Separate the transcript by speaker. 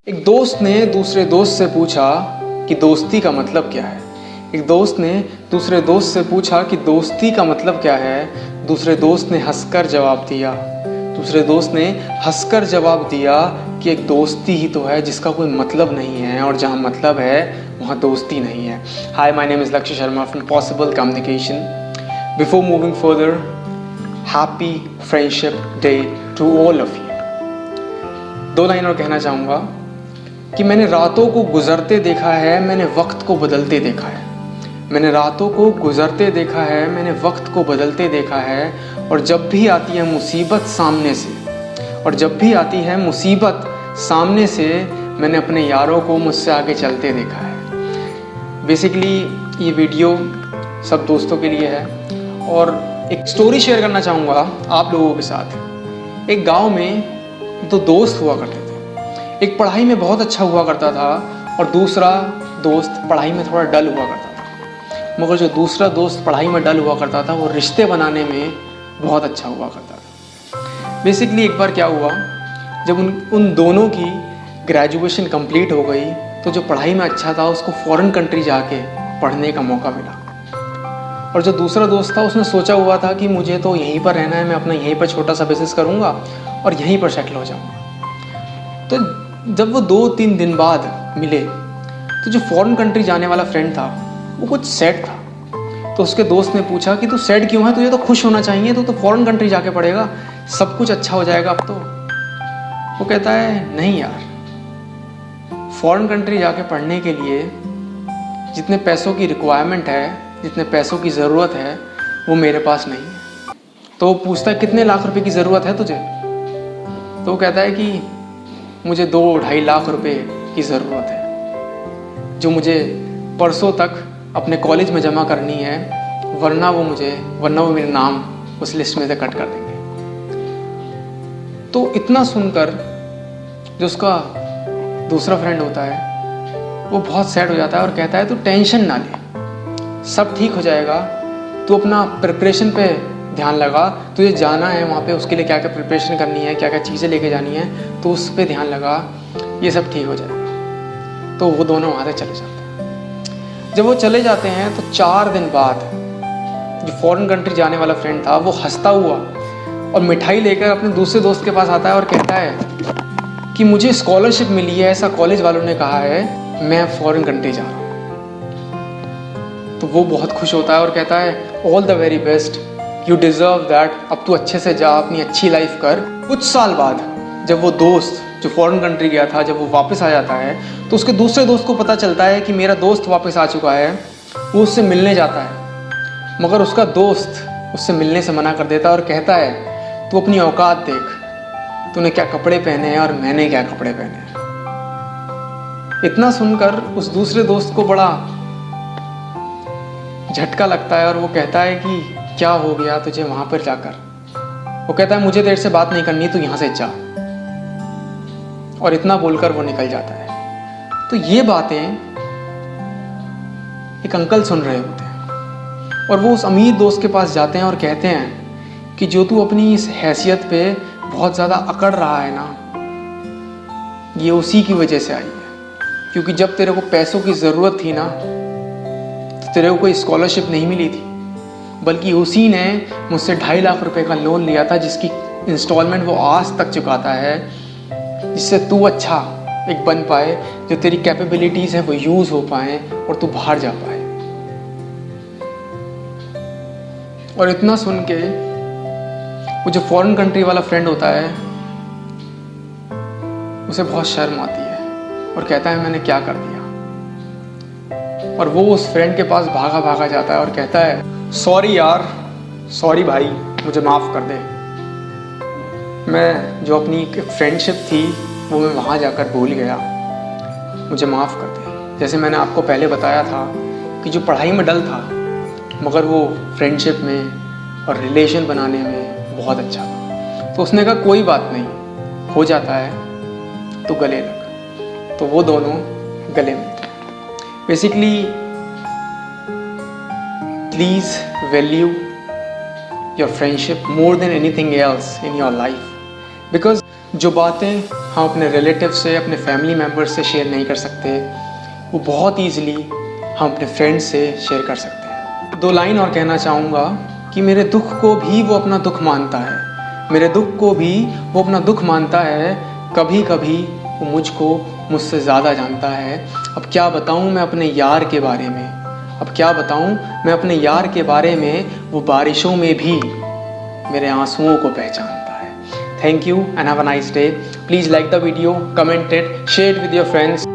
Speaker 1: एक दोस्त ने दूसरे दोस्त से पूछा कि दोस्ती का मतलब क्या है। एक दोस्त ने दूसरे दोस्त से पूछा कि दोस्ती का मतलब क्या है। दूसरे दोस्त ने हंसकर जवाब दिया कि एक दोस्ती ही तो है जिसका कोई मतलब नहीं है, और जहाँ मतलब है वहाँ दोस्ती नहीं है। हाय, my name is Lakshya Sharma from possible communication. Before moving further, happy friendship day to all of you. 2 line और कहना चाहूँगा कि मैंने रातों को गुजरते देखा है, मैंने वक्त को बदलते देखा है। मैंने रातों को गुजरते देखा है, मैंने वक्त को बदलते देखा है। और जब भी आती है मुसीबत सामने से मैंने अपने यारों को मुझसे आगे चलते देखा है। बेसिकली ये वीडियो सब दोस्तों के लिए है, और एक स्टोरी शेयर करना चाहूँगा आप लोगों के साथ। एक गांव में 2 दोस्त हुआ करते थे। एक पढ़ाई में बहुत अच्छा हुआ करता था, और दूसरा दोस्त पढ़ाई में थोड़ा डल हुआ करता था। मगर जो दूसरा दोस्त पढ़ाई में डल हुआ करता था, वो रिश्ते बनाने में बहुत अच्छा हुआ करता था। बेसिकली एक बार क्या हुआ, जब उन दोनों की ग्रेजुएशन कंप्लीट हो गई, तो जो पढ़ाई में अच्छा था उसको फॉरेन कंट्री जाके पढ़ने का मौका मिला। और जो दूसरा दोस्त था, उसने सोचा हुआ था कि मुझे तो यहीं पर रहना है, मैं अपना यहीं पर छोटा सा बिजनेस करूँगा और यहीं पर सेटल हो जाऊँगा। तो जब वो 2-3 दिन बाद मिले, तो जो फॉरेन कंट्री जाने वाला फ्रेंड था वो कुछ सैड था। तो उसके दोस्त ने पूछा कि तू सैड क्यों है, तुझे तो खुश होना चाहिए, तू तो फॉरेन कंट्री जाके पढ़ेगा, सब कुछ अच्छा हो जाएगा अब तो। वो कहता है, नहीं यार, फॉरेन कंट्री जाके पढ़ने के लिए जितने पैसों की रिक्वायरमेंट है, जितने पैसों की ज़रूरत है, वो मेरे पास नहीं है। तो वो पूछता है, कितने लाख रुपए की ज़रूरत है तुझे? तो वो कहता है कि मुझे 2-2.5 लाख रुपए की ज़रूरत है, जो मुझे परसों तक अपने कॉलेज में जमा करनी है, वरना वो मेरा नाम उस लिस्ट में से कट कर देंगे। तो इतना सुनकर जो उसका दूसरा फ्रेंड होता है, वो बहुत सैड हो जाता है और कहता है, तू टेंशन ना ले, सब ठीक हो जाएगा, तू अपना प्रिपरेशन पे ध्यान लगा, तुझे जाना है वहाँ पे, उसके लिए क्या क्या प्रिपरेशन करनी है, क्या क्या चीज़ें लेके जानी है, तो उस पर ध्यान लगा, ये सब ठीक हो जाएगा। तो वो दोनों वहाँ से चले जाते हैं। जब वो चले जाते हैं तो 4 दिन बाद जो फॉरेन कंट्री जाने वाला फ्रेंड था, वो हंसता हुआ और मिठाई लेकर अपने दूसरे दोस्त के पास आता है और कहता है कि मुझे स्कॉलरशिप मिली है, ऐसा कॉलेज वालों ने कहा है, मैं फॉरेन कंट्री जा रहा हूँ। तो वो बहुत खुश होता है और कहता है, all the very best, you deserve that, अब तू अच्छे से जा, अपनी अच्छी लाइफ कर। कुछ साल बाद जब वो दोस्त जो फॉरेन कंट्री गया था, जब वो वापस आ जाता है, तो उसके दूसरे दोस्त को पता चलता है कि मेरा दोस्त वापस आ चुका है। वो उससे मिलने जाता है, मगर उसका दोस्त उससे मिलने से मना कर देता है और कहता है, तू अपनी औकात देख, तूने क्या कपड़े पहने हैं और मैंने क्या कपड़े पहने हैं। इतना सुनकर उस दूसरे दोस्त को बड़ा झटका लगता है और वो कहता है कि क्या हो गया तुझे वहाँ पर जाकर? वो कहता है, मुझे तेरे से बात नहीं करनी, तू यहाँ से जा। और इतना बोलकर वो निकल जाता है। तो ये बातें एक अंकल सुन रहे होते हैं, और वो उस अमीर दोस्त के पास जाते हैं और कहते हैं कि जो तू अपनी इस हैसियत पे बहुत ज़्यादा अकड़ रहा है ना, ये उसी की वजह से आई है। क्योंकि जब तेरे को पैसों की ज़रूरत थी ना, तो तेरे को कोई स्कॉलरशिप नहीं मिली थी, बल्कि उसी ने मुझसे 2.5 लाख रुपए का लोन लिया था, जिसकी इंस्टॉलमेंट वो आज तक चुकाता है, जिससे तू अच्छा एक बन पाए, जो तेरी कैपेबिलिटीज़ हैं वो यूज़ हो पाए और तू बाहर जा पाए। और इतना सुन के वो जो फॉरेन कंट्री वाला फ्रेंड होता है, उसे बहुत शर्म आती है और कहता है, मैंने क्या कर दिया। और वो उस फ्रेंड के पास भागा भागा जाता है और कहता है, सॉरी यार, सॉरी भाई, मुझे माफ़ कर दे, मैं जो अपनी फ्रेंडशिप थी वो मैं वहाँ जाकर भूल गया, मुझे माफ़ कर दे। जैसे मैंने आपको पहले बताया था कि जो पढ़ाई में डल था, मगर वो फ्रेंडशिप में और रिलेशन बनाने में बहुत अच्छा था। तो उसने कहा, कोई बात नहीं, हो जाता है, तो गले लग। तो वो दोनों गले मिलते। Basically, please value your friendship more than anything else in your life, because जो बातें हम अपने रिलेटिव से, अपने फैमिली मेम्बर से शेयर नहीं कर सकते, वो बहुत ईज़िली हम अपने फ्रेंड्स से शेयर कर सकते हैं। 2 लाइन और कहना चाहूँगा कि मेरे दुख को भी वो अपना दुख मानता है, मेरे दुख को भी वो अपना दुख मानता है। कभी कभी वो मुझको मुझसे ज़्यादा जानता है। अब क्या बताऊँ मैं अपने यार के बारे में, अब क्या बताऊँ मैं अपने यार के बारे में, वो बारिशों में भी मेरे आंसुओं को पहचानता है। Thank you and have a nice day. Please like the video, comment it, share it with your friends.